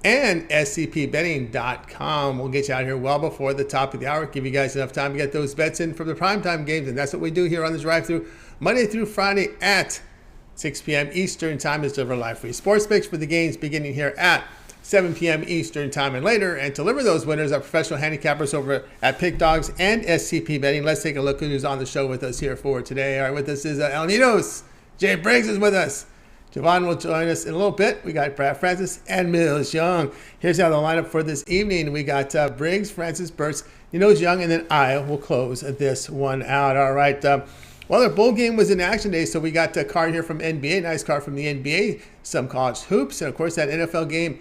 and scpbetting.com. We'll get you out here well before the top of the hour, give you guys enough time to get those bets in from the primetime games, and that's what we do here on the drive-thru Monday through Friday at 6 p.m. Eastern time is deliver live free sports picks for the games beginning here at 7 p.m. Eastern time and later, and deliver those winners are professional handicappers over at Pick Dogs and SCP Betting. Let's take a look who's on the show with us here for today. All right, with us is Al Ninos. Jay Briggs is with us. Jovan will join us in a little bit. We got Brad Francis and Millz Young. Here's how the lineup for this evening. We got Briggs, Francis, Burts, Ninos Young, and then I will close this one out. All right. Well, our bowl game was in action day, so we got a card here from NBA, nice card from the NBA, some college hoops, and of course that NFL game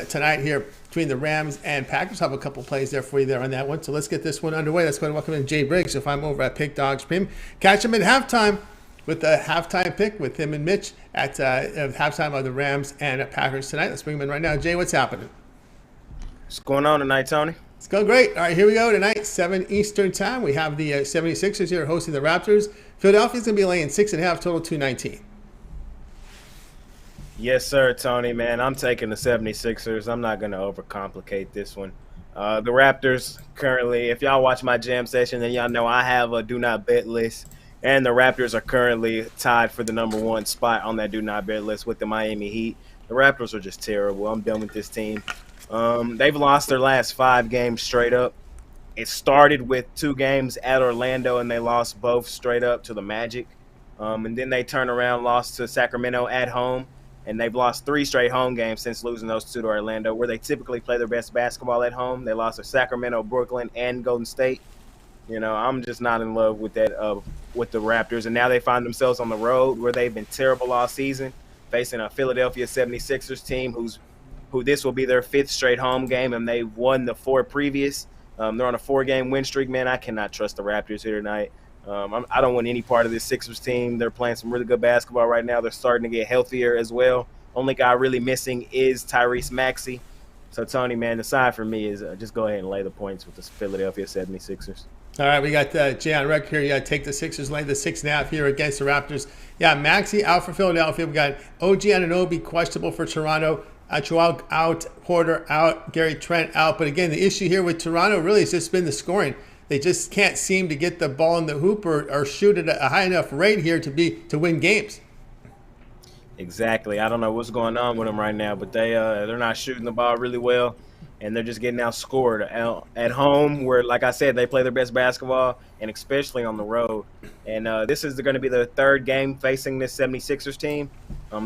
tonight here between the Rams and Packers. I'll have a couple plays there for you there on that one. So let's get this one underway. Let's go and welcome in Jay Briggs. You'll find him over at Pick Dogs Premium. Catch him at halftime with a halftime pick with him and Mitch at halftime of the Rams and Packers tonight. Let's bring him in right now. Jay, what's happening? What's going on tonight, Tony? It's going great. All right, here we go tonight, 7 Eastern time. We have the 76ers here hosting the Raptors. Philadelphia's going to be laying 6.5, total 219. Yes, sir, Tony, man. I'm taking the 76ers. I'm not going to overcomplicate this one. The Raptors currently, if y'all watch my jam session, then y'all know I have a do not bet list. And the Raptors are currently tied for the number one spot on that do not bet list with the Miami Heat. The Raptors are just terrible. I'm done with this team. They've lost their last 5 games straight up. It started with 2 games at Orlando, and they lost both straight up to the Magic. And then they turned around, lost to Sacramento at home. And they've lost 3 straight home games since losing those 2 to Orlando, where they typically play their best basketball at home. They lost to Sacramento, Brooklyn, and Golden State. You know, I'm just not in love with that with the Raptors. And now they find themselves on the road where they've been terrible all season, facing a Philadelphia 76ers team who this will be their 5th straight home game, and they've won the 4 previous. They're on a 4-game win streak. Man, I cannot trust the Raptors here tonight. I don't want any part of this Sixers team. They're playing some really good basketball right now. They're starting to get healthier as well. Only guy really missing is Tyrese Maxey. So, Tony, man, the side for me is just go ahead and lay the points with the Philadelphia 76ers. All right, we got Jay on record here. Yeah, take the Sixers, lay the 6.5 here against the Raptors. Yeah, Maxey out for Philadelphia. We got OG Anunoby questionable for Toronto. Atwell out, Porter out, Gary Trent out. But again, the issue here with Toronto really has just been the scoring. They just can't seem to get the ball in the hoop or shoot at a high enough rate here to win games. Exactly. I don't know what's going on with them right now, but they're not shooting the ball really well, and they're just getting outscored at home where, like I said, they play their best basketball, and especially on the road. And this is going to be their 3rd game facing this 76ers team.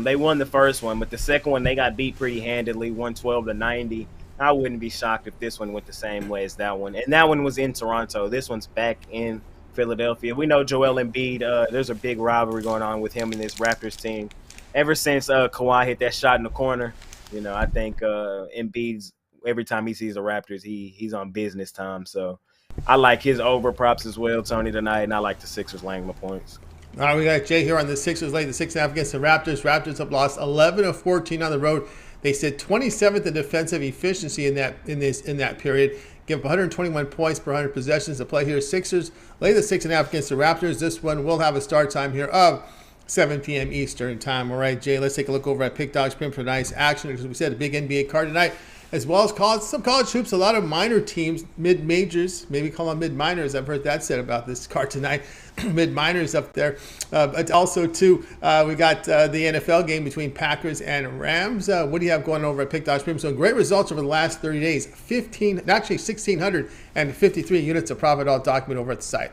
They won the first one, but the second one they got beat pretty handedly, 112-90. I wouldn't be shocked if this one went the same way as that one. And that one was in Toronto. This one's back in Philadelphia. We know Joel Embiid, there's a big rivalry going on with him and this Raptors team. Ever since Kawhi hit that shot in the corner, you know, I think Embiid's, every time he sees the Raptors, he's on business time. So I like his over props as well, Tony, tonight, and I like the Sixers laying the points. All right, we got Jay here on the Sixers laying the 6.5 against the Raptors. Raptors have lost 11 of 14 on the road. They sit 27th in defensive efficiency in that period. Give up 121 points per 100 possessions to play here. Sixers lay the 6.5 against the Raptors. This one will have a start time here of 7 p.m. Eastern time. All right, Jay, let's take a look over at Pick Dogs Premium for nice action. As we said, a big NBA card tonight, as well as some college hoops, a lot of minor teams, mid-majors, maybe call them mid-minors. I've heard that said about this card tonight. Mid-minors up there. But also, too, we got the NFL game between Packers and Rams. What do you have going over at Pick Dogs Premium? So great results over the last 30 days. 1,653 units of profit all documented over at the site.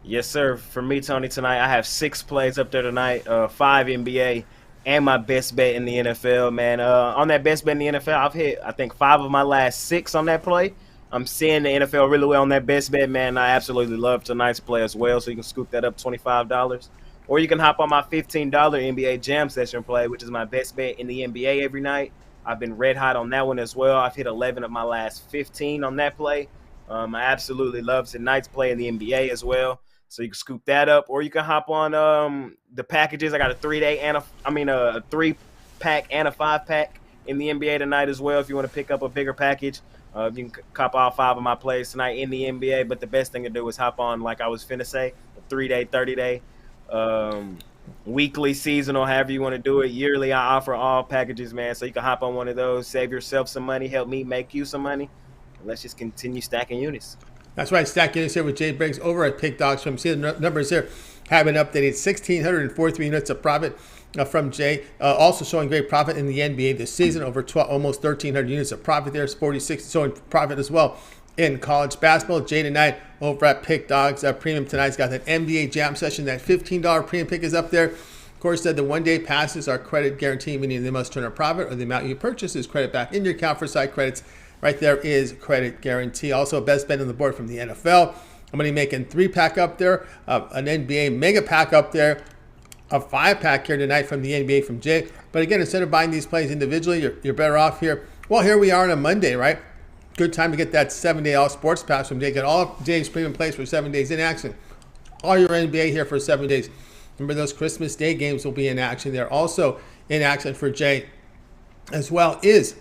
Yes, sir. For me, Tony, tonight I have 6 plays up there tonight, 5 NBA, and my best bet in the NFL, man. On that best bet in the NFL, I've hit, I think, 5 of my last 6 on that play. I'm seeing the NFL really well on that best bet, man. I absolutely love tonight's play as well, so you can scoop that up $25. Or you can hop on my $15 NBA Jam Session play, which is my best bet in the NBA every night. I've been red hot on that one as well. I've hit 11 of my last 15 on that play. I absolutely love tonight's play in the NBA as well. So you can scoop that up, or you can hop on the packages. I got a 3-day and a 3-pack and a 5-pack in the NBA tonight as well. If you want to pick up a bigger package, you can cop all 5 of my plays tonight in the NBA. But the best thing to do is hop on, like I was finna say, a 3-day, 30-day weekly, seasonal, however you want to do it. Yearly, I offer all packages, man. So you can hop on one of those, save yourself some money, help me make you some money. And let's just continue stacking units. That's right, Stack Units here with Jay Briggs over at Pick Dogs. From see the numbers here have been updated. 1,643 units of profit from Jay. Also showing great profit in the NBA this season. Over 12, almost 1,300 units of profit there. 46 showing profit as well in college basketball. Jay tonight over at Pick Dogs. Premium tonight's got that NBA Jam session. That $15 premium pick is up there. Of course, the one-day passes are credit guaranteed, meaning they must turn a profit or the amount you purchase is credit back in your account for site credits. Right there is credit guarantee. Also, best bet on the board from the NFL. I'm going to be making 3-pack up there, an NBA mega pack up there, a 5-pack here tonight from the NBA from Jay. But again, instead of buying these plays individually, you're better off here. Well, here we are on a Monday, right? Good time to get that 7-day all sports pass from Jay. Get all of Jay's premium plays for 7 days in action. All your NBA here for 7 days. Remember, those Christmas Day games will be in action. They're also in action for Jay, as well is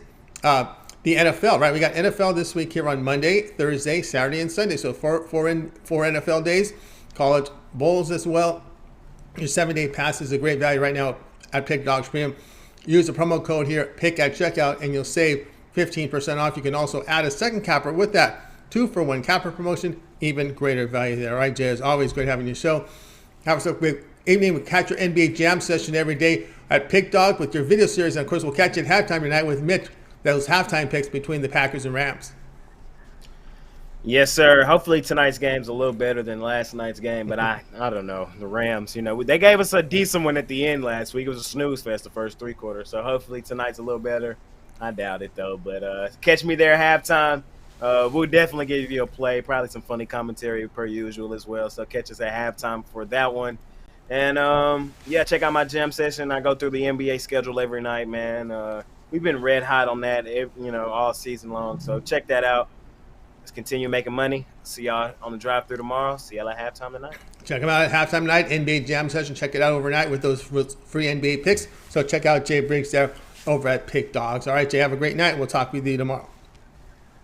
the NFL, right? We got NFL this week here on Monday, Thursday, Saturday, and Sunday. So four NFL days. College bowls as well. Your 7-day pass is a great value right now at Pick Dogs Premium. Use the promo code here, PICK at checkout, and you'll save 15% off. You can also add a second capper with that 2-for-1 capper promotion. Even greater value there. All right, Jay, as always, great having your show. Have a great evening. We catch your NBA Jam session every day at Pick Dog with your video series. And of course, we'll catch you at halftime tonight with Mitch. Those halftime picks between the Packers and Rams. Yes, sir. Hopefully tonight's game's a little better than last night's game, but I don't know. The Rams, they gave us a decent one at the end last week. It was a snooze fest the first 3 quarters, so hopefully tonight's a little better. I doubt it, though, but catch me there at halftime. We'll definitely give you a play, probably some funny commentary per usual as well, so catch us at halftime for that one. And, check out my jam session. I go through the NBA schedule every night, man. We've been red hot on that, all season long. So check that out. Let's continue making money. See y'all on the drive-through tomorrow. See y'all at halftime tonight. Check them out at halftime tonight. NBA Jam session. Check it out overnight with those free NBA picks. So check out Jay Briggs there over at Pick Dogs. All right, Jay, have a great night. We'll talk with you tomorrow.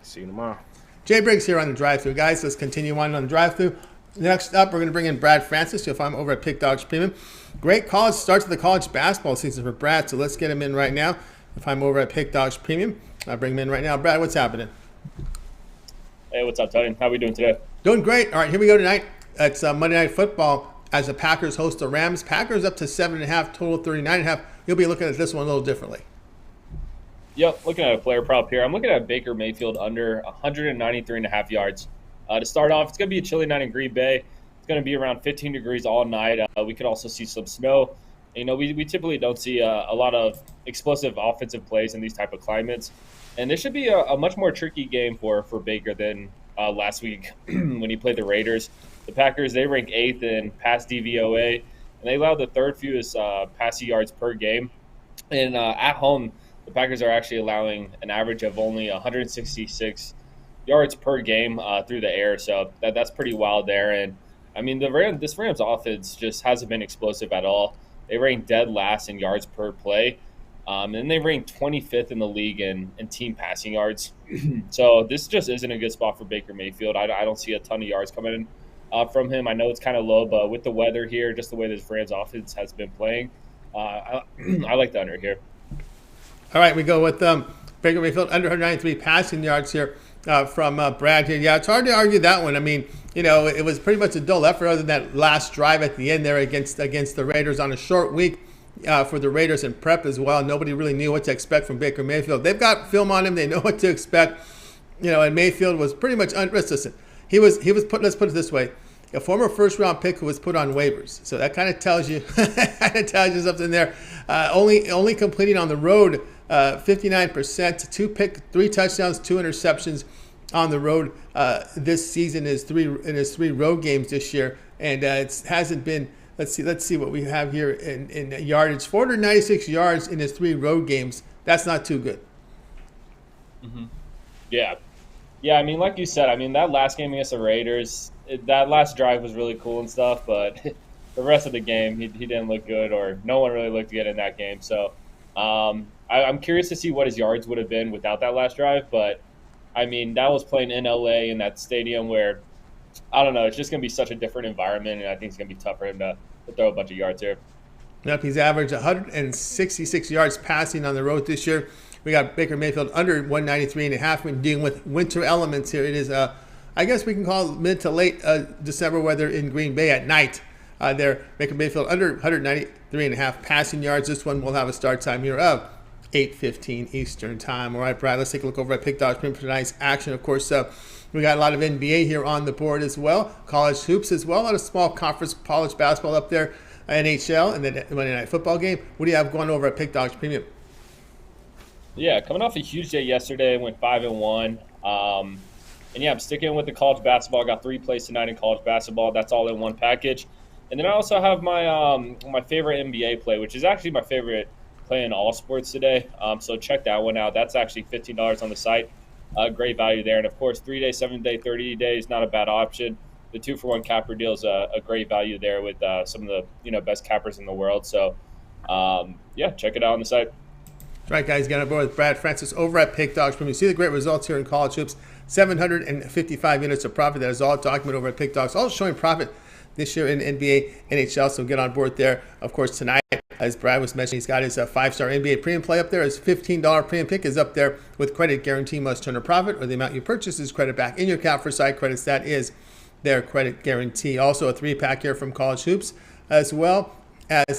See you tomorrow. Jay Briggs here on the drive-through. Guys, let's continue on the drive-through. Next up, we're going to bring in Brad Francis. You'll find him over at Pick Dogs Premium. Great college starts to the college basketball season for Brad, so let's get him in right now. If I'm over at Pick Dogs Premium, I'll bring him in right now. Brad, what's happening? Hey, what's up, Tony? How are we doing today? Doing great. All right, here we go tonight. It's Monday Night Football as the Packers host the Rams. Packers up to 7.5, total 39.5. You'll be looking at this one a little differently. Yep, looking at a player prop here. I'm looking at Baker Mayfield under 193.5 yards. To start off, it's going to be a chilly night in Green Bay. It's going to be around 15 degrees all night. We could also see some snow. We typically don't see a lot of explosive offensive plays in these type of climates. And this should be a much more tricky game for Baker than last week when he played the Raiders. The Packers, they rank 8th in pass DVOA, and they allow the 3rd fewest passing yards per game. And at home, the Packers are actually allowing an average of only 166 yards per game through the air. So that's pretty wild there. And, this Rams offense just hasn't been explosive at all. They rank dead last in yards per play. And they rank 25th in the league in team passing yards. So this just isn't a good spot for Baker Mayfield. I don't see a ton of yards coming in from him. I know it's kind of low, but with the weather here, just the way this Rams offense has been playing, I like the under here. All right, we go with Baker Mayfield under 193 passing yards here from Brad here. Yeah, it's hard to argue that one. It was pretty much a dull effort other than that last drive at the end there against the Raiders on a short week for the Raiders in prep as well. Nobody really knew what to expect from Baker Mayfield. They've got film on him. They know what to expect. And Mayfield was pretty much listen, he was put, let's put it this way, a former first-round pick who was put on waivers. So that kind of tells you something there. Only completing on the road 59%, 3 touchdowns, 2 interceptions on the road this season in his 3 road games this year, and it hasn't been. Let's see what we have here in yardage. 496 yards in his 3 road games. That's not too good. Mm-hmm. Yeah. Like you said, that last game against the Raiders, that last drive was really cool and stuff, but the rest of the game, he didn't look good, or no one really looked good in that game. So I'm curious to see what his yards would have been without that last drive, but that was playing in LA in that stadium where, I don't know, it's just going to be such a different environment, and I think it's going to be tough for him to throw a bunch of yards here. Yep, he's averaged 166 yards passing on the road this year. We got Baker Mayfield under 193.5. We're dealing with winter elements here. It is, I guess we can call it mid to late December weather in Green Bay at night. There, Baker Mayfield under 193.5 passing yards. This one will have a start time here of 8:15 Eastern time. All right, Brad, let's take a look over at Pick Dogs for tonight's action. Of course, we got a lot of NBA here on the board as well. College hoops as well. A lot of small conference college basketball up there. NHL and then Monday Night Football game. What do you have going over at Pick Dogs Premium? Yeah, coming off a huge day yesterday, went 5-1. And yeah, I'm sticking with the college basketball. I got 3 plays tonight in college basketball. That's all in one package. And then I also have my my favorite NBA play, which is actually my favorite play in all sports today. So check that one out. That's actually $15 on the site. Great value there. And of course, 3-day, 7-day, 30 days, not a bad option. The 2-for-1 capper deal is a great value there with some of the best cappers in the world. So yeah, check it out on the site. That's right, guys. Get on board with Brad Francis over at Pick Dogs Premium. See the great results here in college hoops. 755 units of profit. That is all documented over at Pick Dogs. All showing profit this year in NBA, NHL. So get on board there. Of course, tonight, as Brad was mentioning, he's got his 5-star NBA premium play up there. His $15 premium pick is up there with credit guarantee must turn a profit or the amount you purchase is credit back in your account for site credits. That is their credit guarantee. Also a 3-pack here from College Hoops, as well as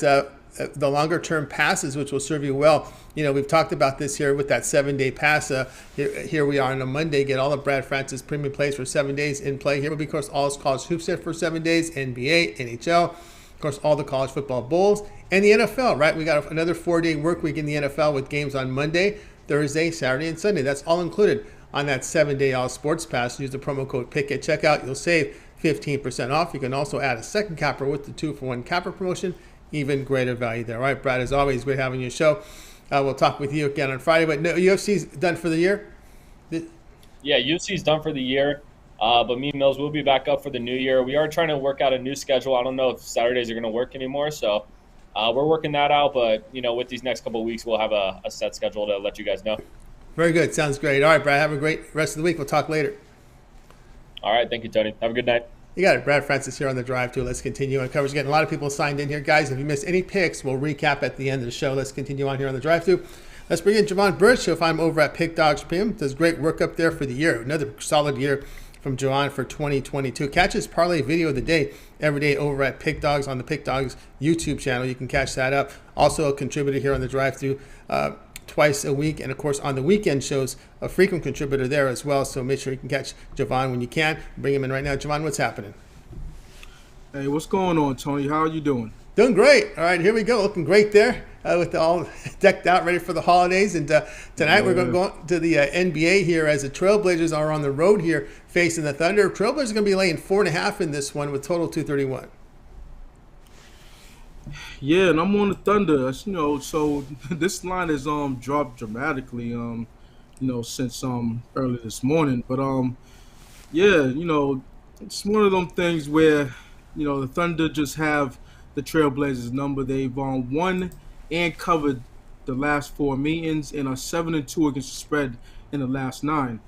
the longer term passes, which will serve you well. We've talked about this here with that 7-day pass. Here we are on a Monday. Get all of Brad Francis premium plays for 7 days in play. Here will be, of course, all his College Hoops set for 7 days, NBA, NHL, of course, all the college football bowls, and the NFL, right? We got another 4-day work week in the NFL with games on Monday, Thursday, Saturday, and Sunday. That's all included on that 7-day all sports pass. Use the promo code PICK at checkout. You'll save 15% off. You can also add a second capper with the 2-for-1 capper promotion. Even greater value there. All right, Brad, as always, great having you on the show. We'll talk with you again on Friday. But no, UFC's done for the year? Yeah, UFC's done for the year. But me and Millz will be back up for the new year. We are trying to work out a new schedule. I don't know if Saturdays are going to work anymore. So we're working that out. But, with these next couple of weeks, we'll have a set schedule to let you guys know. Very good. Sounds great. All right, Brad, have a great rest of the week. We'll talk later. All right. Thank you, Tony. Have a good night. You got it. Brad Francis here on the drive, too. Let's continue on coverage. Getting a lot of people signed in here. Guys, if you missed any picks, we'll recap at the end of the show. Let's continue on here on the drive-thru. Let's bring in Jovan Burts. You'll find him over at Pick Dogs Premium. Does great work up there for the year. Another solid year from Jovan for 2022. Catch his parlay video of the day every day over at Pick Dogs on the Pick Dogs YouTube channel. You can catch that up. Also a contributor here on the drive-thru twice a week, and of course on the weekend shows, a frequent contributor there as well. So make sure you can catch Jovan when you can. Bring him in right now. Jovan, what's happening? Hey, what's going on, Tony? How are you doing? Doing great. All right, here we go. Looking great there with all decked out, ready for the holidays. And tonight we're going to go to the NBA here as the Trailblazers are on the road here facing the Thunder. Trailblazers are going to be laying 4.5 in this one with total 231. Yeah, and I'm on the Thunder. So this line has dropped dramatically since early this morning. But yeah, it's one of them things where the Thunder just have the Trailblazers number. They've won and covered the last 4 meetings and are 7-2 against the spread in the last 9.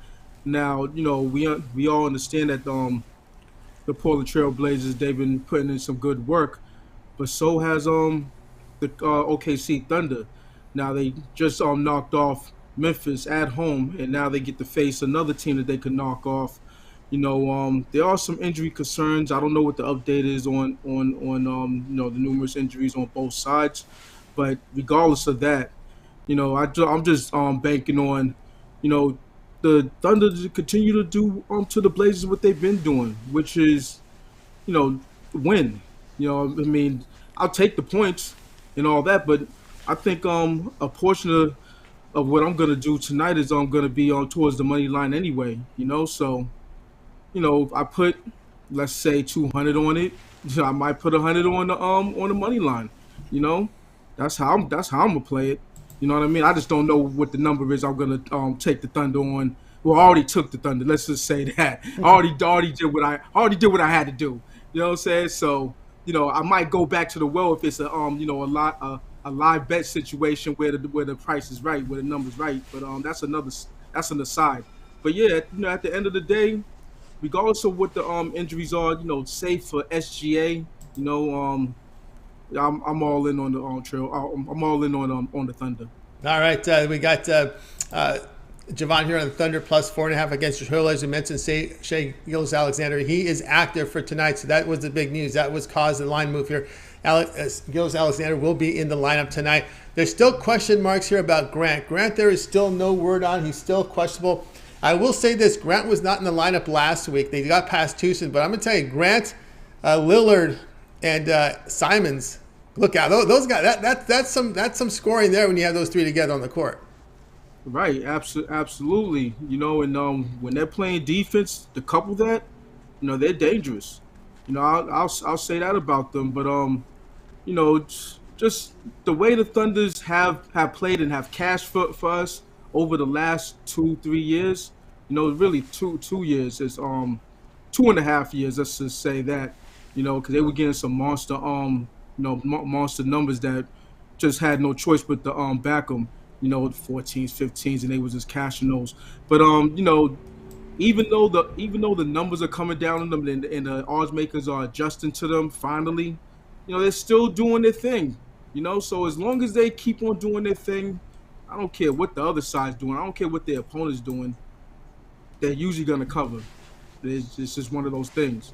Now, we all understand that the Portland Trailblazers, they've been putting in some good work, but so has the OKC Thunder. Now they just knocked off Memphis at home, and now they get to face another team that they could knock off. There are some injury concerns. I don't know what the update is on the numerous injuries on both sides, but regardless of that, I'm just banking on the Thunder to continue to do to the Blazers what they've been doing, which is win. I'll take the points and all that, but I think a portion of what I'm gonna do tonight is I'm gonna be towards the money line anyway. So. If I put, let's say, 200 on it, I might put 100 on the money line. That's how I'm gonna play it. You know what I mean? I just don't know what the number is. I'm gonna take the Thunder on. Well, I already took the Thunder. Let's just say that I already did what I had to do. You know what I'm saying? So I might go back to the well if it's a live bet situation where the price is right, where the number's right. But that's an aside. But yeah, at the end of the day, regardless of what the injuries are, save for SGA, I'm all in on the trail. I'm all in on the Thunder. All right, we got Jovan here on the Thunder plus 4.5 against the Trailblazers. We mentioned Shai Gilgeous-Alexander. He is active for tonight, so that was the big news. That was caused the line move here. Gilgeous-Alexander will be in the lineup tonight. There's still question marks here about Grant. Grant, there is still no word on. He's still questionable. I will say this: Grant was not in the lineup last week. They got past Tucson, but I'm going to tell you, Grant, Lillard, and Simons. Look out! Those guys. That's some scoring there when you have those three together on the court. Right, absolutely. And when they're playing defense, to couple that, they're dangerous. I'll say that about them. But just the way the Thunders have played and have cashed for us over the last 2-3 years, really two years. It's 2.5 years. Let's just say that, because they were getting some monster monster numbers that just had no choice but to back them. 14s, 15s, and they was just cashing those. But even though the numbers are coming down on them and the odds makers are adjusting to them finally, they're still doing their thing. So as long as they keep on doing their thing, I don't care what the other side's doing. I don't care what their opponent's doing. They're usually gonna cover. It's just one of those things.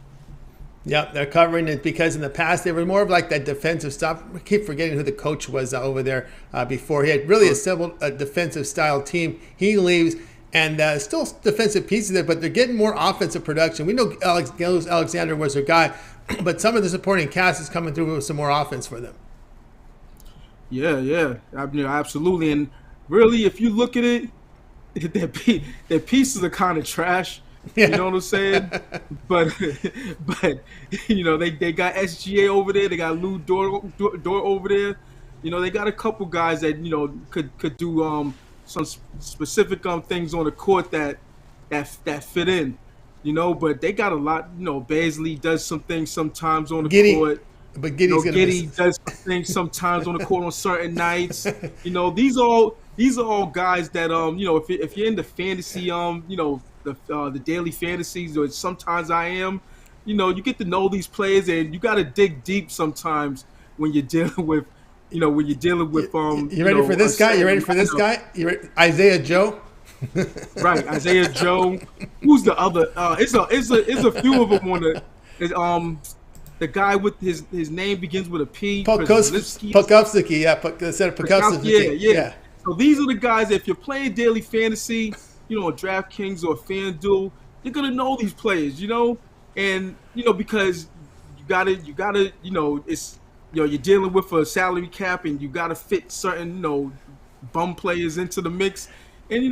Yep, they're covering it because in the past they were more of like that defensive stuff. I keep forgetting who the coach was over there before. He had really assembled a defensive style team. He leaves, and still defensive pieces there, but they're getting more offensive production. We know Alexander was their guy, but some of the supporting cast is coming through with some more offense for them. Yeah, absolutely. And really, if you look at it, their pieces are kind of trash. Yeah. You know what I'm saying? but they got SGA over there. They got Lou Dort over there. They got a couple guys that could do some specific things on the court that fit in. But they got a lot. Baisley does some things sometimes on the court. But Giddey does some things sometimes on the court on certain nights. These are all guys that if you're into fantasy the daily fantasies, or sometimes I am, you get to know these players, and you got to dig deep sometimes when you're dealing with, You ready for this guy? You ready for this guy? Isaiah Joe? Right, Isaiah Joe. Who's the other? It's a few of them on the guy with his name begins with a P. Pukowski, yeah. So these are the guys. If you're playing daily fantasy, on DraftKings or FanDuel, you're gonna know these players, and because you gotta, it's you're dealing with a salary cap, and you gotta fit certain, bum players into the mix, and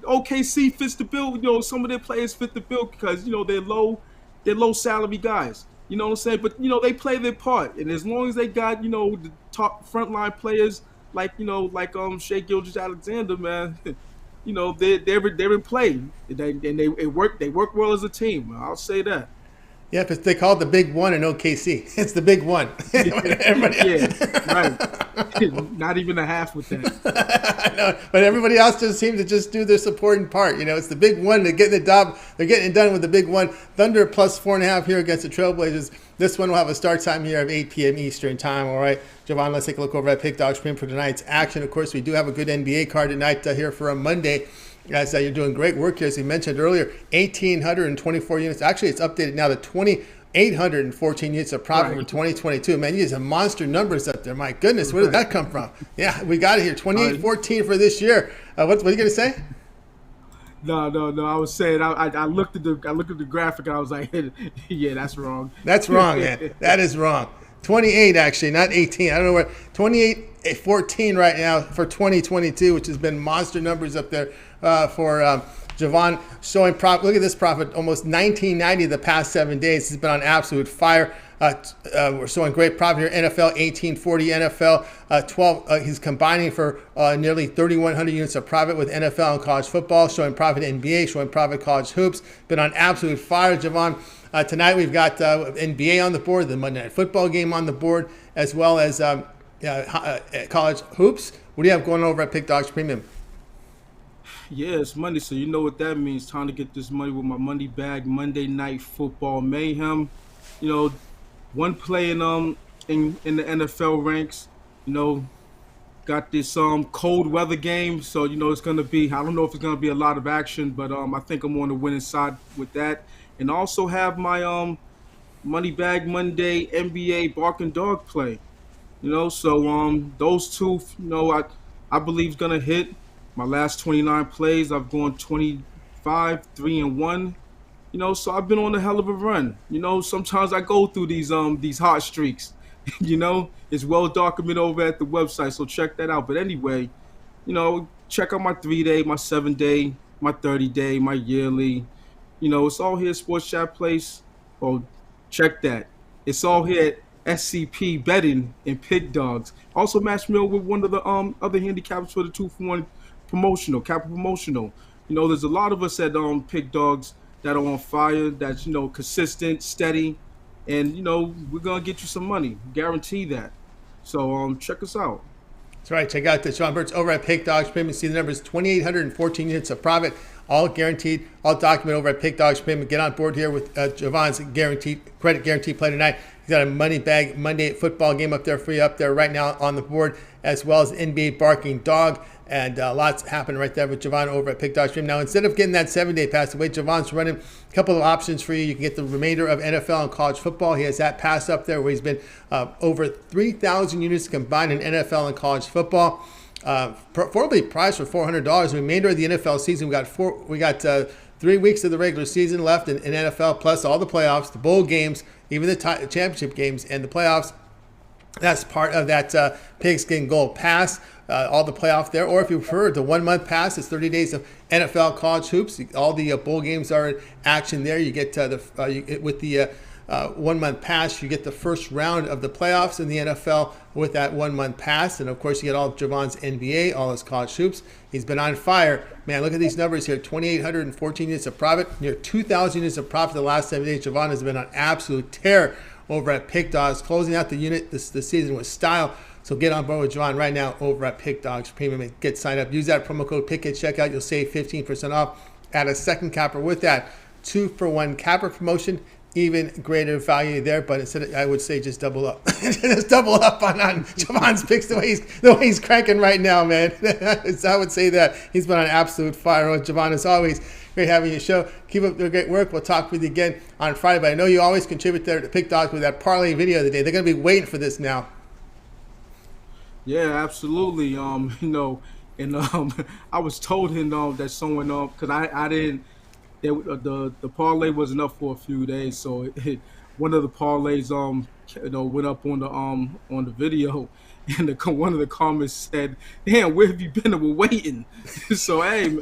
OKC fits the bill. Some of their players fit the bill because they're low salary guys. You know what I'm saying? But they play their part, and as long as they got the top frontline players like Shai Gilgeous-Alexander, man. They're in play. They work well as a team. I'll say that. Yeah, but they call it the big one in OKC. It's the big one. Right. Not even a half with that. I know, but everybody else just seems to just do their supporting part. It's the big one. They're getting the job. They're getting it done with the big one. Thunder plus 4.5 here against the Trailblazers. This one will have a start time here of 8 p.m. Eastern time. All right, Jovan, let's take a look over at Pick Dog Stream for tonight's action. Of course, we do have a good NBA card tonight here for a Monday. Guys, you're doing great work here, as we mentioned earlier. 1,824 units. Actually, it's updated now to 2,814 units of profit for 2022. Man, you guys have monster numbers up there. My goodness, where did that come from? Yeah, we got it here. 2,814 for this year. What are you going to say? No. I was saying I looked at the graphic and I was like, yeah, that's wrong. That's wrong, man. That is wrong. 28 actually, not 18. I don't know where. 28-14 right now for 2022, which has been monster numbers up there for Jovan, showing profit. Look at this profit, almost 1990 the past 7 days. He's been on absolute fire. We're showing great profit here. NFL 1840, NFL 12. He's combining for nearly 3,100 units of profit with NFL and college football, showing profit NBA, showing profit college hoops. Been on absolute fire, Jovan. Tonight we've got NBA on the board, the Monday Night Football game on the board, as well as college hoops. What do you have going over at Pick Dogs Premium? Yeah, it's Monday, so you know what that means. Time to get this money with my money bag. Monday Night Football mayhem. One play in in the NFL ranks. You know, got this cold weather game, so it's gonna be. I don't know if it's gonna be a lot of action, but I think I'm on the winning side with that. And also have my Money Bag Monday NBA Barking Dog play. So those two, I believe is gonna hit. My last 29 plays, I've gone 25, 3-1. So I've been on a hell of a run. Sometimes I go through these hot streaks. It's well documented over at the website, so check that out. But anyway, check out my 3-day, my 7-day, my 30-day, my yearly. It's all here at Sports Chat Place. Oh, check that. It's all here at SCP Betting and Pig Dogs. Also match me with one of the other handicaps for the 2-for-1 promotional, capital promotional. There's a lot of us at Pig Dogs that are on fire, that's consistent, steady, and we're gonna get you some money. Guarantee that. So check us out. That's right. Check out the Jovan Burts over at Pig Dogs Premium. See the numbers: 2,814 units of profit, all guaranteed, all documented over at Pig Dogs Premium. Get on board here with Jovan's guaranteed credit guarantee play tonight. He's got a Money Bag Monday football game up there for you up there right now on the board, as well as NBA Barking Dog. And lots happening right there with Jovan over at Pig Dogs Stream. Now, instead of getting that 7-day pass, the way Jovan's running, a couple of options for you. You can get the remainder of NFL and college football. He has that pass up there where he's been over 3,000 units combined in NFL and college football. Affordably priced for $400. The remainder of the NFL season, we got 3 weeks of the regular season left in NFL, plus all the playoffs, the bowl games, even the championship games, and the playoffs. That's part of that Pigskin Gold Pass. All the playoff there, or if you prefer the 1 month pass, it's 30 days of NFL college hoops. All the bowl games are in action there. You get with the 1 month pass, you get the first round of the playoffs in the NFL with that 1 month pass, and of course you get all of Jovan's NBA, all his college hoops. He's been on fire, man. Look at these numbers here: 2,814 units of profit, near 2,000 units of profit the last 7 days. Jovan has been on absolute tear over at Pig Dogs, closing out the unit this season with style. So get on board with Jovan right now over at Pig Dogs Premium and get signed up. Use that promo code PICK at checkout. You'll save 15% off. Add a second capper with that 2-for-1 capper promotion. Even greater value there, but instead I would say just double up. Just double up on Jovan's picks the way he's cranking right now, man. I would say that he's been on absolute fire with Jovan. As always, great having your show. Keep up the great work. We'll talk with you again on Friday, but I know you always contribute there to Pig Dogs with that parlay video of the day. They're going to be waiting for this now. Yeah, absolutely. And I was told that someone because I didn't. The parlay wasn't up for a few days, so one of the parlays went up on the video, and one of the comments said, "Damn, where have you been? We're waiting." So hey,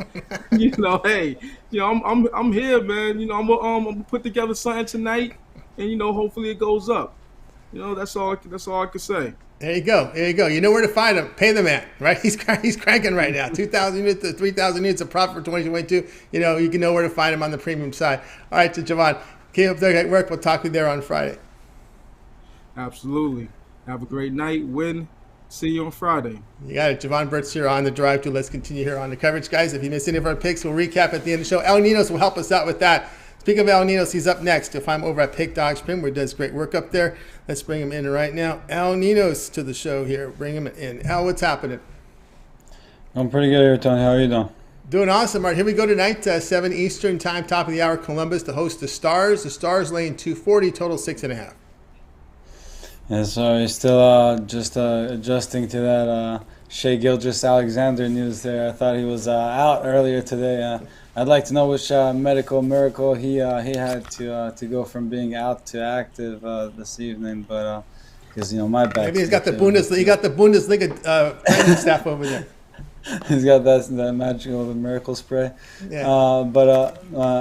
I'm here, man. I'm gonna put together something tonight, and hopefully it goes up. That's all I can say. There you go. You know where to find him. Pay the man, right? He's cranking right now. 2,000 units to 3,000 units of profit for 2022. You can know where to find him on the premium side. All right, to Jovan. Keep up the great work. We'll talk to you there on Friday. Absolutely. Have a great night. Win. See you on Friday. You got it. Jovan Burts here on the drive to. Let's continue here on the coverage, guys. If you missed any of our picks, we'll recap at the end of the show. Al Ninos will help us out with that. Speaking of Al Ninos, he's up next. You'll find him over at Pig Dogs Premium, where he does great work up there. Let's bring him in right now. Al Ninos to the show here. Bring him in. Al, what's happening? I'm pretty good here, Tony. How are you doing? Doing awesome. All right, here we go tonight, 7 Eastern time, top of the hour, Columbus, to host the Stars. The Stars laying 240, total 6.5. Yeah, so you're still just adjusting to that Shai Gilgeous-Alexander news there. I thought he was out earlier today. I'd like to know which medical miracle he had to go from being out to active this evening, but because my back. Maybe he's got the Bundesliga. He got the Bundesliga training staff over there. He's got that magical miracle spray. Yeah.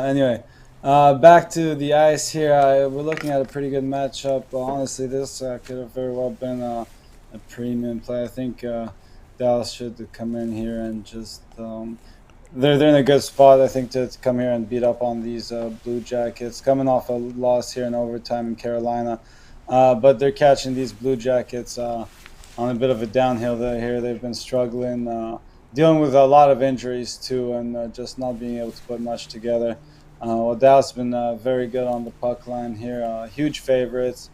Anyway, back to the ice here. We're looking at a pretty good matchup. Honestly, this could have very well been a premium play. I think Dallas should come in here and just. They're in a good spot, I think, to come here and beat up on these Blue Jackets. Coming off a loss here in overtime in Carolina. But they're catching these Blue Jackets on a bit of a downhill here. They've been struggling, dealing with a lot of injuries, too, and just not being able to put much together. Dallas has been very good on the puck line here. Huge favorites.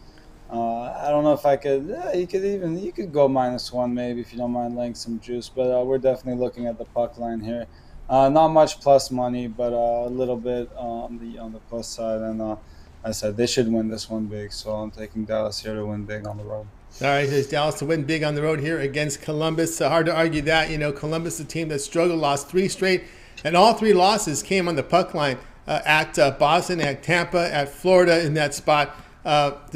I don't know if I could. You could go -1 maybe if you don't mind laying some juice. But we're definitely looking at the puck line here. Not much plus money, but a little bit on the plus side. And I said they should win this one big, so I'm taking Dallas here to win big on the road. All right, there's Dallas to win big on the road here against Columbus. Hard to argue that. Columbus, a team that struggled, lost 3 straight, and all 3 losses came on the puck line at Boston, at Tampa, at Florida in that spot. We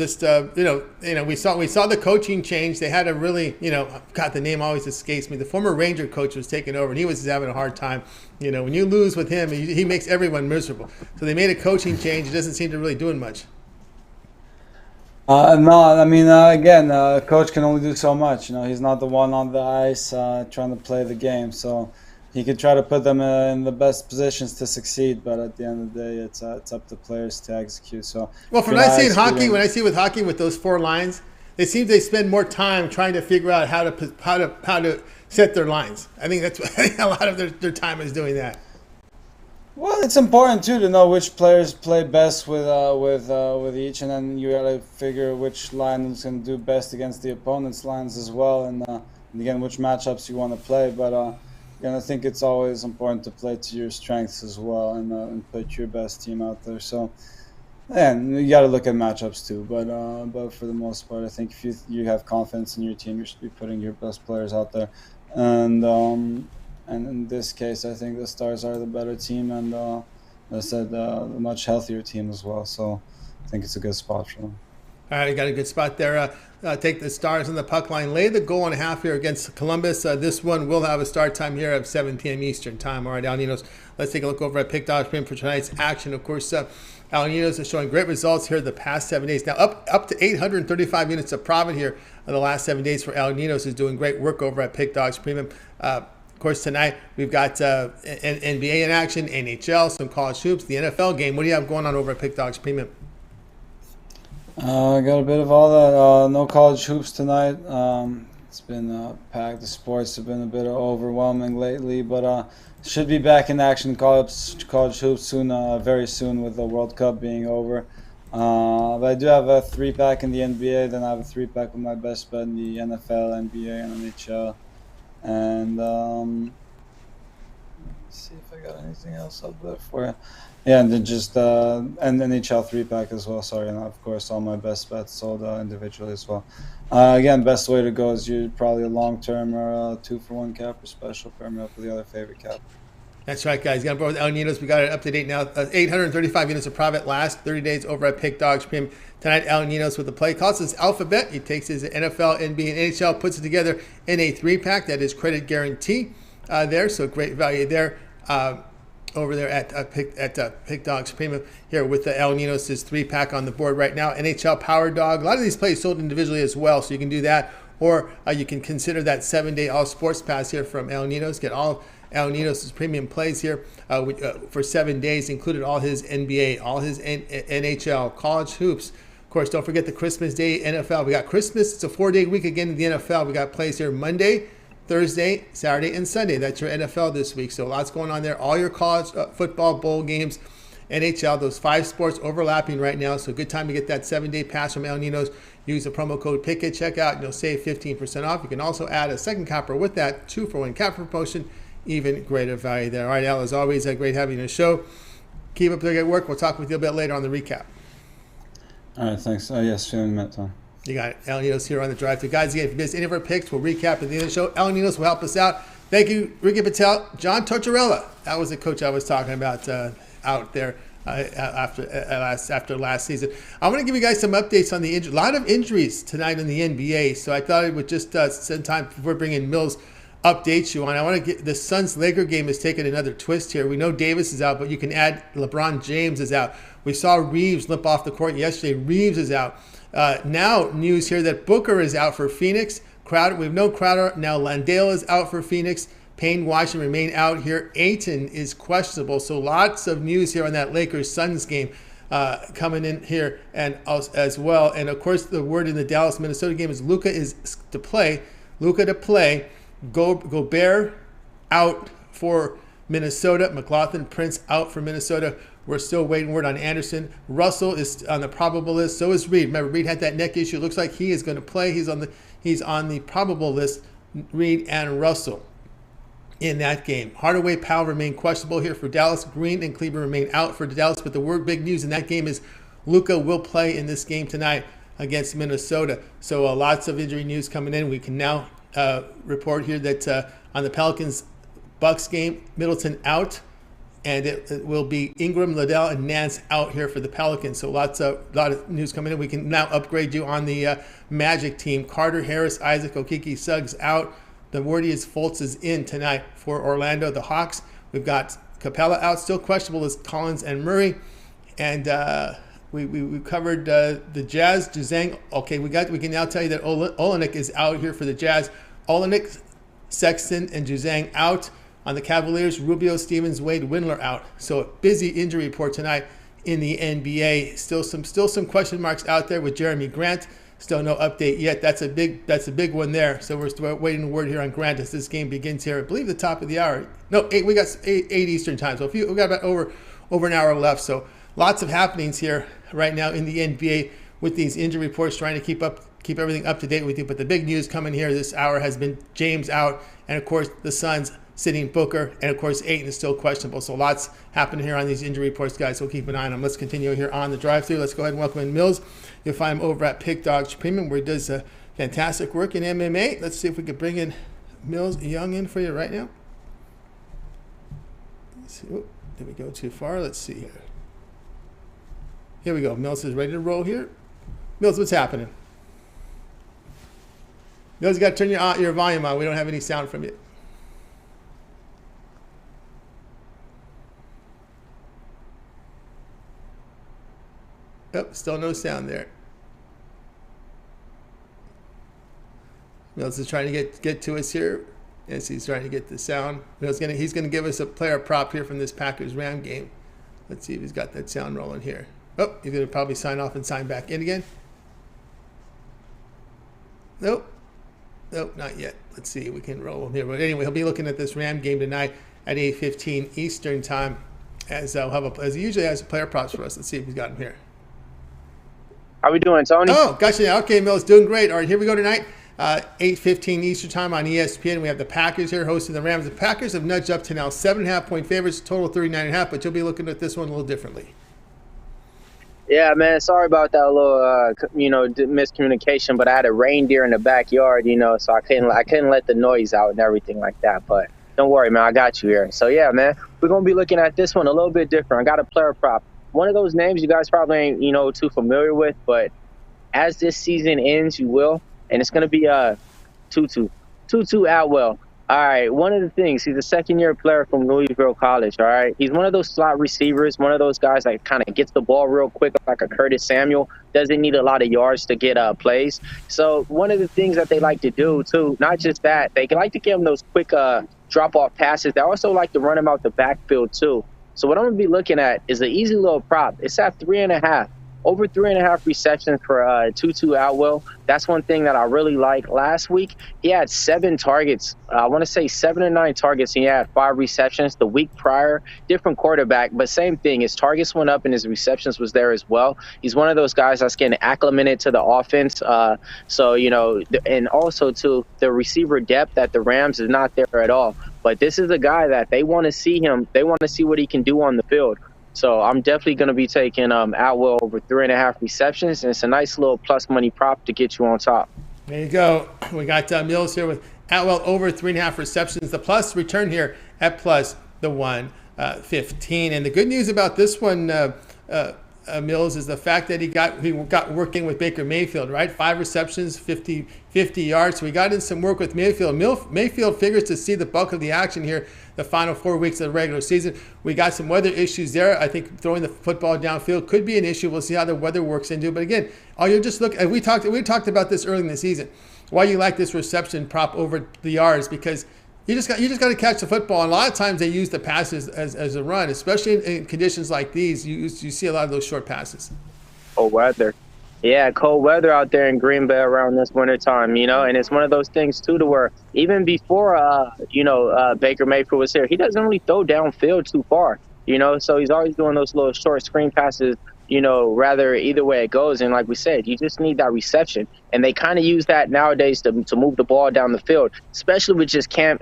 saw the coaching change. They had a really, God, the name always escapes me. The former Ranger coach was taking over, and he was having a hard time. When you lose with him, he makes everyone miserable. So they made a coaching change. It doesn't seem to really doing much. No, I mean, again, coach can only do so much. He's not the one on the ice trying to play the game. So he could try to put them in the best positions to succeed, but at the end of the day, it's up to players to execute. So, well, when I see with hockey with those 4 lines, it seems they spend more time trying to figure out how to set their lines. I think that's a lot of their time is doing that. Well, it's important too to know which players play best with each, and then you gotta figure which line is gonna do best against the opponent's lines as well, and again which matchups you want to play. But I think it's always important to play to your strengths as well, and put your best team out there. So, and you gotta look at matchups too. But for the most part, I think if you have confidence in your team, you should be putting your best players out there, and in this case, I think the Stars are the better team, and as I said, a much healthier team as well. So I think it's a good spot for them. All right, I got a good spot there. Take the Stars on the puck line. Lay the goal and a half here against Columbus. This one will have a start time here of 7 p.m. Eastern time. All right, Al Ninos, let's take a look over at Pick Dog Premium for tonight's action. Of course, Al Ninos is showing great results here the past 7 days. Now up to 835 units of profit here in the last 7 days for Al Ninos, is doing great work over at Pick Dogs Premium. Of course, tonight we've got NBA in action, NHL, some college hoops, the NFL game. What do you have going on over at Pick Dogs Premium? I got a bit of all that. No college hoops tonight. It's been packed. The sports have been a bit overwhelming lately, but should be back in action. College hoops soon, very soon, with the World Cup being over. But I do have a 3-pack in the NBA. Then I have a 3-pack with my best bet in the NFL, NBA, and NHL. And let's see if I got anything else up there for you. Yeah, and then just and NHL 3-pack as well. Sorry, and of course all my best bets sold individually as well. Again, best way to go is you probably a long-term or a 2-for-1 cap or special pair me up with the other favorite cap. That's right, guys. Got both Al Ninos. We got it up to date now. 835 units of profit last 30 days over at Pick Dogs Premium. Tonight, Al Ninos with the play. Calls his alphabet. He takes his NFL, NBA, and NHL, puts it together in a 3-pack. That is credit guarantee there. So great value there over there at Pick Dogs Premium here with the Al Ninos' 3-pack on the board right now. NHL Power Dog. A lot of these plays sold individually as well, so you can do that. Or you can consider that 7-day all sports pass here from Al Ninos. Get all Al Ninos' premium plays here for 7 days, included all his NBA, all his NHL, college hoops. Of course, don't forget the Christmas Day NFL. We got Christmas. It's a 4-day week again in the NFL. We got plays here Monday, Thursday, Saturday, and Sunday. That's your NFL this week. So lots going on there. All your college football bowl games, NHL, those 5 sports overlapping right now. So good time to get that 7-day pass from Al Ninos. Use the promo code PICK at checkout and you'll save 15% off. You can also add a second capper with that 2-for-1 capper promotion. Even greater value there. All right, Al, as always, great having you on the show. Keep up the good work. We'll talk with you a bit later on the recap. All right, thanks. Yes, see you in a minute, Tom. You got it. Al Ninos here on the drive through. Guys, again, if you missed any of our picks, we'll recap at the end of the show. Al Ninos will help us out. Thank you, Ricky Patel. John Tortorella. That was the coach I was talking about out there after last season. I want to give you guys some updates on the injury. A lot of injuries tonight in the NBA, so I thought I would just spend time before bringing Millz update you on. I want to get the Suns-Laker game has taken another twist here. We know Davis is out, but you can add LeBron James is out. We saw Reeves limp off the court yesterday. Reeves is out. Now news here that Booker is out for Phoenix. Crowder, we've known Crowder. Now Landale is out for Phoenix. Payne Washington remain out here. Ayton is questionable. So lots of news here on that Lakers-Suns game coming in here and as well. And of course, the word in the Dallas-Minnesota game is Luka is to play. Luka to play. Gobert out for Minnesota. McLaughlin, Prince out for Minnesota. We're still waiting word on Anderson. Russell is on the probable list. So is Reed. Remember, Reed had that neck issue. Looks like he is going to play. He's on the probable list. Reed and Russell in that game. Hardaway, Powell remain questionable here for Dallas. Green and Cleveland remain out for Dallas. But the big news in that game is Luka will play in this game tonight against Minnesota. So lots of injury news coming in. We can now report here that on the Pelicans-Bucks game, Middleton out. And it will be Ingram, Liddell, and Nance out here for the Pelicans. So lot of news coming in. We can now upgrade you on the Magic team. Carter, Harris, Isaac, Okeke, Suggs out. The word is Fultz is in tonight for Orlando. The Hawks, we've got Capella out. Still questionable is Collins and Murray. And we covered the Jazz. Juzang, okay, we can now tell you that Olenek is out here for the Jazz. Olenek, Sexton, and Juzang out. On the Cavaliers, Rubio, Stevens, Wade, Windler out. So a busy injury report tonight in the NBA. Still some question marks out there with Jeremy Grant. Still no update yet. That's a big one there. So we're still waiting word here on Grant as this game begins here. I believe the top of the hour. No, 8. We got 8 Eastern time. So we got about over an hour left. So lots of happenings here right now in the NBA with these injury reports, trying to keep everything up to date with you. But the big news coming here this hour has been James out, and of course the Suns sitting Booker, and of course Ayton is still questionable. So lots happening here on these injury reports, guys. So keep an eye on them. Let's continue here on the drive-thru. Let's go ahead and welcome in Millz. You'll find him over at Pick Dogs Premium, where he does fantastic work in MMA. Let's see if we can bring in Millz Young in for you right now. Let's see. Oh, did we go too far? Let's see here. Here we go. Millz is ready to roll here. Millz, what's happening? Millz, you got to turn your volume on. We don't have any sound from you. Oh, still no sound there. Millz is trying to get to us here. Yes, he's trying to get the sound. He's gonna give us a player prop here from this Packers-Ram game. Let's see if he's got that sound rolling here. Oh, he's gonna probably sign off and sign back in again. Nope, not yet. Let's see if we can roll him here. But anyway, he'll be looking at this Ram game tonight at 8:15 Eastern time, as he usually has player props for us. Let's see if he's got him here. How we doing, Tony? Oh, gotcha. Okay, Millz, doing great. All right, here we go tonight. 8:15 Eastern time on ESPN. We have the Packers here hosting the Rams. The Packers have nudged up to now 7.5-point favorites, total 39.5, but you'll be looking at this one a little differently. Yeah, man. Sorry about that little, miscommunication, but I had a reindeer in the backyard, so I couldn't let the noise out and everything like that. But don't worry, man. I got you here. So, yeah, man, we're going to be looking at this one a little bit different. I got a player prop. One of those names you guys probably ain't, too familiar with, but as this season ends, you will. And it's going to be Tutu Atwell. All right, one of the things, he's a second-year player from Louisville College, all right? He's one of those slot receivers, one of those guys that kind of gets the ball real quick, like a Curtis Samuel, doesn't need a lot of yards to get plays. So one of the things that they like to do, too, not just that, they like to give him those quick drop-off passes. They also like to run him out the backfield, too. So what I'm going to be looking at is an easy little prop. It's at 3.5. Over 3.5 receptions for Tutu Atwell. That's one thing that I really like. Last week, he had 7 targets. I want to say 7 or 9 targets, and he had 5 receptions. The week prior, different quarterback, but same thing. His targets went up, and his receptions was there as well. He's one of those guys that's getting acclimated to the offense. And also, too, the receiver depth at the Rams is not there at all. But this is a guy that they want to see him. They want to see what he can do on the field. So I'm definitely going to be taking Atwell over 3.5 receptions, and it's a nice little plus money prop to get you on top. There you go. We got Millz here with Atwell over 3.5 receptions. The plus return here at plus the 115. And the good news about this one, Millz, is the fact that he got working with Baker Mayfield, right? 5 receptions, 50 yards. So we got in some work with Mayfield. Mayfield figures to see the bulk of the action here the final 4 weeks of the regular season. We got some weather issues there. I think throwing the football downfield could be an issue. We'll see how the weather works into. But again, you just look. We talked about this early in the season. Why you like this reception prop over the yards, because you just got to catch the football. And a lot of times they use the passes as a run, especially in conditions like these. You see a lot of those short passes. Oh, weather. Yeah, cold weather out there in Green Bay around this winter time, and it's one of those things too to where even before Baker Mayfield was here, he doesn't really throw downfield too far, so he's always doing those little short screen passes, rather either way it goes. And like we said, you just need that reception. And they kind of use that nowadays to move the ball down the field, especially with just Cam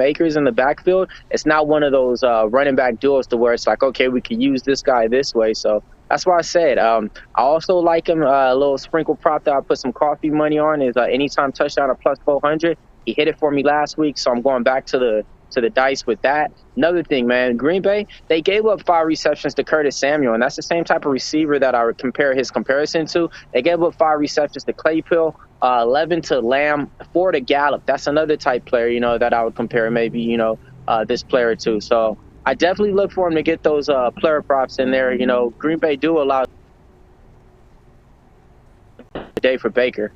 Akers in the backfield. It's not one of those running back duels to where it's like, okay, we could use this guy this way. So that's why I said I also like him. A little sprinkle prop that I put some coffee money on is anytime touchdown at plus 400. He hit it for me last week, so I'm going back to the dice with that. Another thing, man, Green Bay, they gave up 5 receptions to Curtis Samuel, and that's the same type of receiver that I would compare his comparison to. They gave up 5 receptions to Claypool, 11 to Lamb, 4 to Gallup. That's another type player, that I would compare maybe, this player to. So I definitely look for him to get those player props in there. Green Bay do allow today for Baker,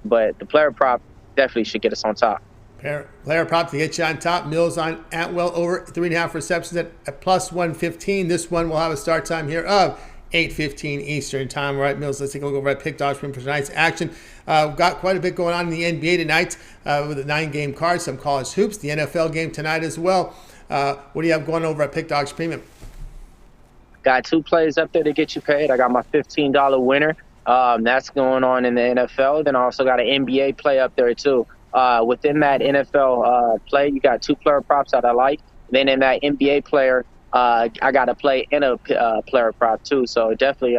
but the player prop definitely should get us on top. Player prop to get you on top. Millz on Atwell over 3.5 receptions at plus 115. This one will have a start time here of 8:15 Eastern time. All right, Millz, let's take a look over at Pick Dogs for tonight's action. Got quite a bit going on in the NBA tonight with a 9-game card, some college hoops, the NFL game tonight as well. What do you have going over at Pick Dogs Premium? Got 2 plays up there to get you paid. I got my $15 winner. That's going on in the NFL. Then I also got an NBA play up there too. Within that NFL play, you got 2 player props that I like. Then in that NBA player, I got a play and a player prop too. So definitely,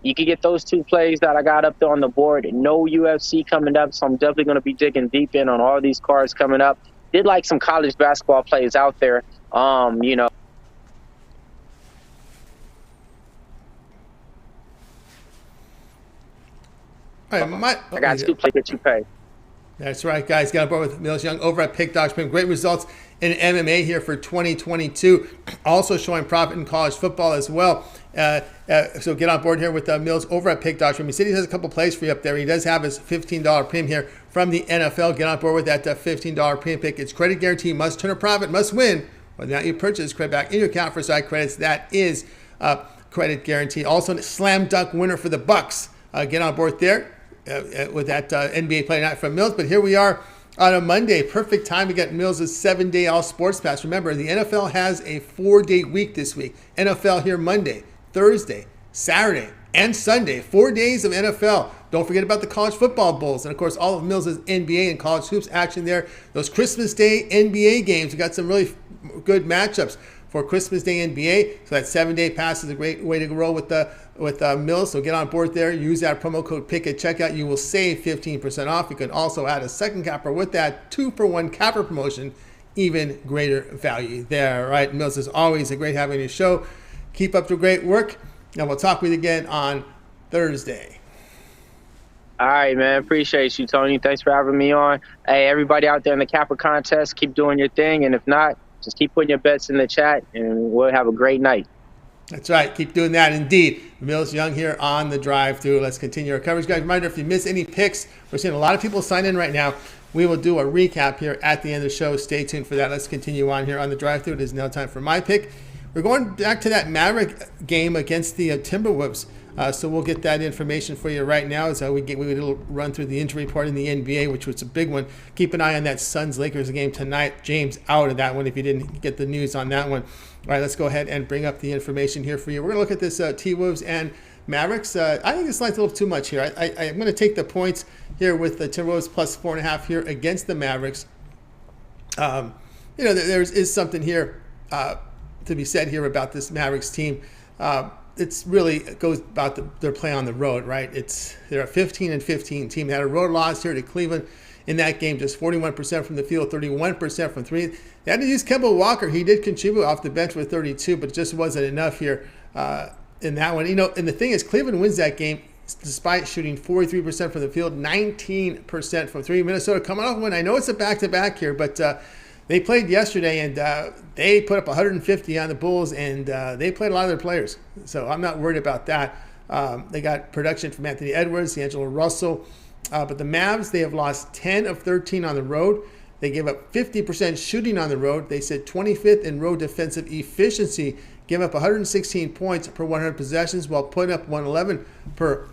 you can get those 2 plays that I got up there on the board. No UFC coming up, so I'm definitely going to be digging deep in on all these cards coming up. Did like some college basketball plays out there. All right, I got 2 plays that you pay. That's right, guys. Got on board with Millz Young over at Pick Dogs. Great results in MMA here for 2022. Also showing profit in college football as well. So get on board here with Millz over at Pick Dogs. He said he has a couple plays for you up there. He does have his $15 premium here from the NFL. Get on board with that $15 premium pick. It's credit guarantee. Must turn a profit. Must win. Whether or not you purchase credit back in your account for side credits, that is credit guarantee. Also, a slam dunk winner for the Bucks. Get on board there with that NBA play night from Millz. But here we are on a Monday. Perfect time to get Millz' 7-day all sports pass. Remember, the NFL has a 4-day week this week. NFL here Monday, Thursday, Saturday, and Sunday. 4 days of NFL. Don't forget about the college football bowls. And, of course, all of Millz' NBA and college hoops action there. Those Christmas Day NBA games. We got some really good matchups for Christmas Day NBA. So that 7-day pass is a great way to roll with Millz. So get on board there. Use that promo code PICK at checkout. You will save 15% off. You can also add a second capper with that 2-for-1 capper promotion. Even greater value there. All right, Millz, is always a great having your show. Keep up the great work, and we'll talk with you again on Thursday. All right, man. Appreciate you, Tony. Thanks for having me on. Hey, everybody out there in the capper contest, keep doing your thing. And if not, just keep putting your bets in the chat, and we'll have a great night. That's right. Keep doing that. Indeed. Millz Young here on the drive-through. Let's continue our coverage, guys. Reminder, if you miss any picks, we're seeing a lot of people sign in right now. We will do a recap here at the end of the show. Stay tuned for that. Let's continue on here on the drive-through. It is now time for my pick. We're going back to that Maverick game against the Timberwolves. So we'll get that information for you right now as we will run through the injury report in the NBA, which was a big one. Keep an eye on that Suns-Lakers game tonight. James out of that one if you didn't get the news on that one. All right, let's go ahead and bring up the information here for you. We're going to look at this T-Wolves and Mavericks. I think this line's a little too much here. I'm going to take the points here with the Timberwolves plus 4.5 here against the Mavericks. There is something here to be said here about this Mavericks team. It goes about their play on the road, right? They're a 15-15 team. They had a road loss here to Cleveland in that game, just 41% from the field, 31% from 3. They had to use Kemba Walker. He did contribute off the bench with 32, but it just wasn't enough here in that one. And the thing is, Cleveland wins that game despite shooting 43% from the field, 19% from 3. Minnesota coming off one. I know it's a back-to-back here, but they played yesterday, and they put up 150 on the Bulls, and they played a lot of their players. So I'm not worried about that. They got production from Anthony Edwards, D'Angelo Russell. But the Mavs, they have lost 10 of 13 on the road. They gave up 50% shooting on the road. They sit 25th in road defensive efficiency, give up 116 points per 100 possessions while putting up 111 per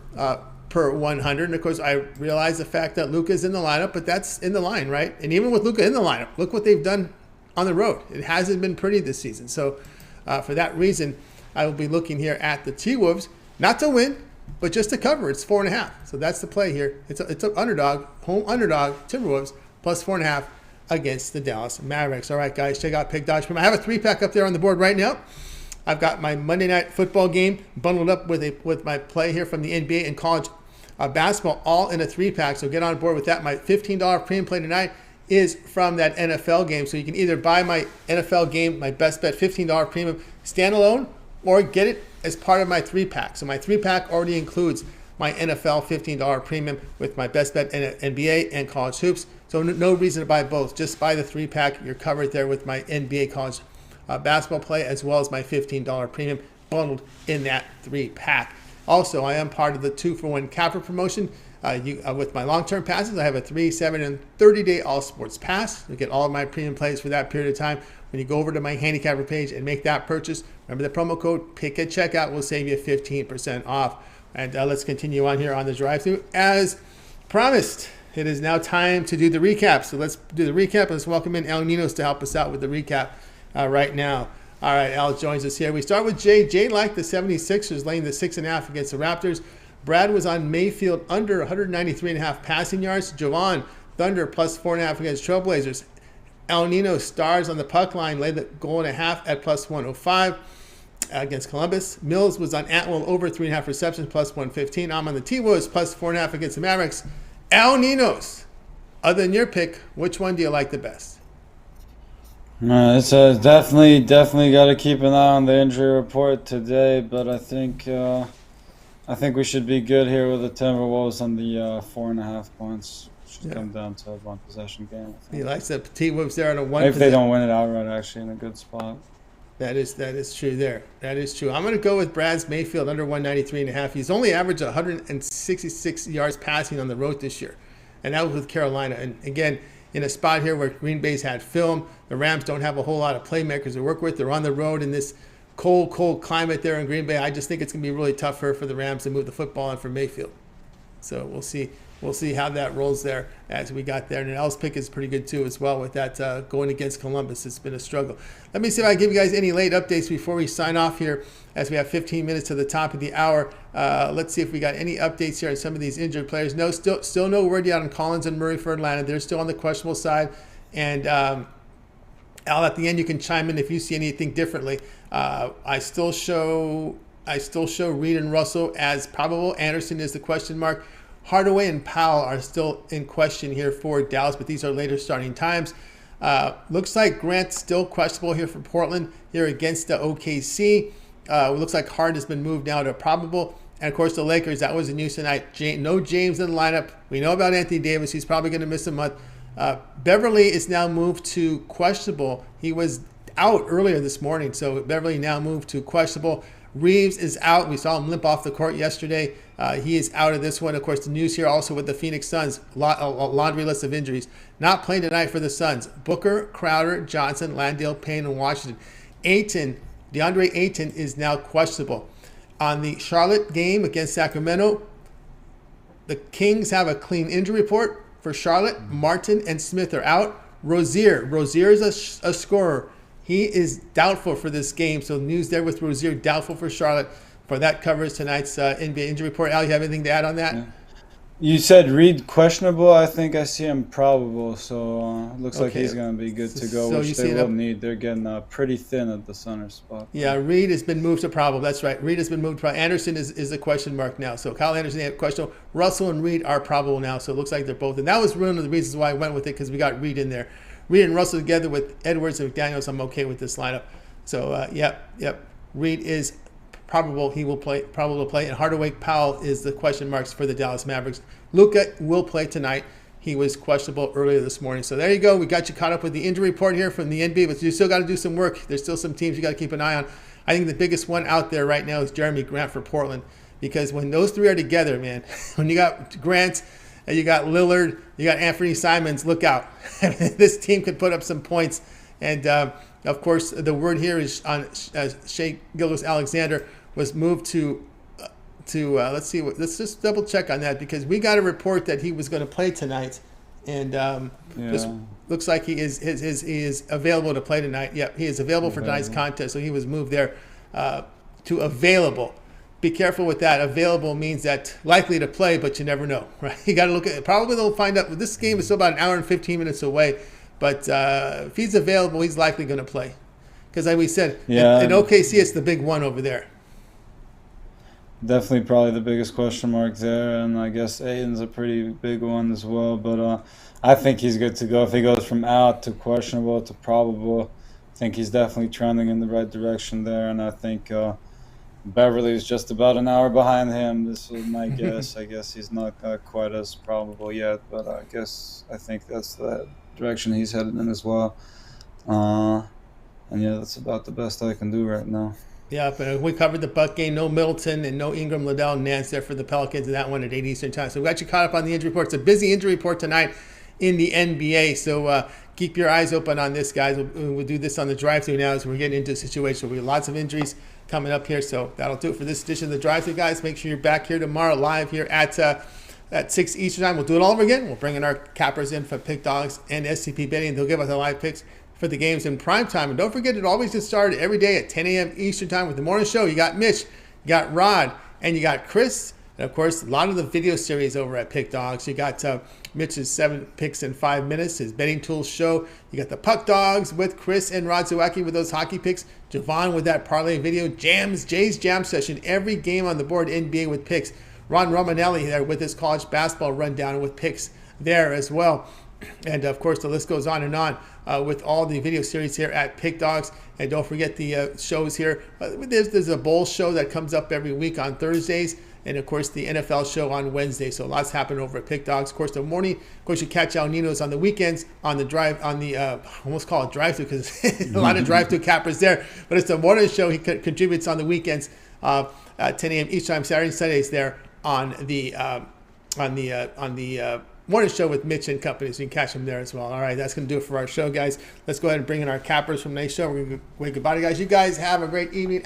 per 100. And of course, I realize the fact that Luka's in the lineup, but that's in the line, right? And even with Luka in the lineup, look what they've done on the road. It hasn't been pretty this season. So for that reason, I will be looking here at the T-Wolves, not to win, but just to cover. It's 4.5. So that's the play here. It's an underdog, home underdog, Timberwolves, plus 4.5 against the Dallas Mavericks. All right, guys, check out Pick Dodge. I have a 3-pack up there on the board right now. I've got my Monday Night Football game bundled up with my play here from the NBA and college basketball, all in a 3-pack. So get on board with that. My $15 premium play tonight is from that NFL game. So you can either buy my NFL game, my best bet $15 premium standalone, or get it as part of my 3-pack. So my 3-pack already includes my NFL $15 premium with my best bet NBA and college hoops. So no reason to buy both. Just buy the 3-pack. You're covered there with my NBA college basketball play, as well as my $15 premium bundled in that 3-pack. Also, I am part of the 2-for-1 capper promotion. With my long-term passes, I have a 3, 7, and 30-day all sports pass. You get all of my premium plays for that period of time. When you go over to my handicapper page and make that purchase, remember the promo code PICK at checkout will save you 15% off. And let's continue on here on the drive-thru. As promised, it is now time to do the recap. So let's do the recap. Let's welcome in Al Ninos to help us out with the recap right now. All right, Al joins us here. We start with Jay. Jay liked the 76ers laying the 6.5 against the Raptors. Brad was on Mayfield under 193.5 passing yards. Jovan, Thunder plus 4.5 against Trailblazers. Al Ninos stars on the puck line, laid the goal and a half at plus 105 against Columbus. Millz was on Atwell over 3.5 receptions plus 115. I'm on the T-Wolves plus 4.5 against the Mavericks. Al Ninos, other than your pick, which one do you like the best? It's definitely got to keep an eye on the injury report today, but I think we should be good here with the Timberwolves on the 4.5 points. Should come down to a one possession game. He likes the T-Wolves there on a one. If they don't win it outright, actually in a good spot. That is true there. That is true. I'm going to go with Brad's Mayfield under 193.5. He's only averaged 166 yards passing on the road this year, and that was with Carolina. And again, in a spot here where Green Bay's had film, the Rams don't have a whole lot of playmakers to work with. They're on the road in this cold climate there in Green Bay. I just think it's going to be really tough for the Rams to move the football in for Mayfield. So we'll see. We'll see how that rolls there as we got there. And Al's pick is pretty good too as well with that going against Columbus. It's been a struggle. Let me see if I can give you guys any late updates before we sign off here as we have 15 minutes to the top of the hour. Let's see if we got any updates here on some of these injured players. No, still no word yet on Collins and Murray for Atlanta. They're still on the questionable side. And Al, at the end, you can chime in if you see anything differently. I still show Reed and Russell as probable. Anderson is the question mark. Hardaway and Powell are still in question here for Dallas, but these are later starting times. Looks like Grant's still questionable here for Portland here against the OKC. Looks like Hart has been moved now to probable. And, of course, the Lakers, that was the news tonight. No James in the lineup. We know about Anthony Davis. He's probably going to miss a month. Beverly is now moved to questionable. He was out earlier this morning, so Beverly now moved to questionable. Reeves is out. We saw him limp off the court yesterday. He is out of this one. Of course, the news here also with the Phoenix Suns, a laundry list of injuries. Not playing tonight for the Suns. Booker, Crowder, Johnson, Landale, Payne, and Washington. DeAndre Ayton is now questionable. On the Charlotte game against Sacramento, the Kings have a clean injury report for Charlotte. Martin and Smith are out. Rozier is a scorer. He is doubtful for this game. So news there with Rozier, doubtful for Charlotte. For that covers tonight's NBA injury report. Al, you have anything to add on that? Yeah. You said Reed questionable. I think I see him probable. So looks like he's going to be good to go, which they will need. They're getting pretty thin at the center spot. Yeah, Reed has been moved to probable. That's right. Reed has been moved to probable. Anderson is a question mark now. So Kyle Anderson had questionable. Russell and Reed are probable now. So it looks like they're both. And that was one of the reasons why I went with it, because we got Reed in there. Reed and Russell together with Edwards and McDaniels, I'm okay with this lineup. So, yep. Reed is probable. He will play, probable to play. And Hardaway Powell is the question marks for the Dallas Mavericks. Luka will play tonight. He was questionable earlier this morning. So there you go. We got you caught up with the injury report here from the NBA, but you still got to do some work. There's still some teams you got to keep an eye on. I think the biggest one out there right now is Jeremy Grant for Portland, because when those three are together, man, when you got Grant, you got Lillard, you got Anthony Simons, look out. This team could put up some points. And, of course, the word here is on Shai Gilgeous-Alexander was moved to let's just double check on that, because we got a report that he was going to play tonight, and this looks like he is available to play tonight. Yep, he is available for tonight's contest, so he was moved there to available. Be careful with that. Available means that likely to play, but you never know, right? You got to look at it. Probably they'll find out. This game is still about an hour and 15 minutes away, but if he's available, he's likely going to play. Because like we said, in OKC, it's the big one over there. Definitely probably the biggest question mark there, and I guess Aiden's a pretty big one as well. But I think he's good to go. If he goes from out to questionable to probable, I think he's definitely trending in the right direction there, and I think Beverly's just about an hour behind him. This was my guess. I guess he's not quite as probable yet, but I think that's the direction he's headed in as well. And yeah, that's about the best I can do right now. Yeah, but we covered the Buck game. No Middleton and no Ingram, Liddell, and Nance there for the Pelicans, and that one at 8 Eastern time. So we got you caught up on the injury report. It's a busy injury report tonight in the NBA. So keep your eyes open on this, guys. We'll do this on the drive-thru now as we're getting into a situation where we have lots of injuries coming up here. So that'll do it for this edition of the drive-thru, guys. Make sure you're back here tomorrow live here at 6 Eastern time. We'll do it all over again. We'll bring in our cappers in for Pick Dogs and SCP Betting. They'll give us the live picks for the games in prime time. And don't forget, it always gets started every day at 10 a.m. Eastern time with the morning show. You got Mitch, you got Rod, and you got Chris. And of course, a lot of the video series over at Pick Dogs. You got Mitch's 7 picks in 5 minutes, his betting tools show. You got the Puck Dogs with Chris and Rod Zawacki with those hockey picks. Jovan with that parlay video. Jay's Jam Session. Every game on the board, NBA with picks. Ron Romanelli there with his college basketball rundown with picks there as well. And of course, the list goes on and on with all the video series here at Pick Dogs. And don't forget the shows here. There's a bowl show that comes up every week on Thursdays, and of course the NFL show on Wednesday. So lots happen over at Pick Dogs. Of course, the morning, of course, you catch Al Ninos on the weekends on the drive on the almost call it drive-through because a lot of drive-through cappers there. But it's the morning show. He contributes on the weekends at 10 a.m. each time, Saturday and Sundays there on the morning show with Mitch and company, so you can catch them there as well. All right, that's going to do it for our show, guys. Let's go ahead and bring in our cappers from today's show. We're going to wave goodbye to you guys. You guys have a great evening.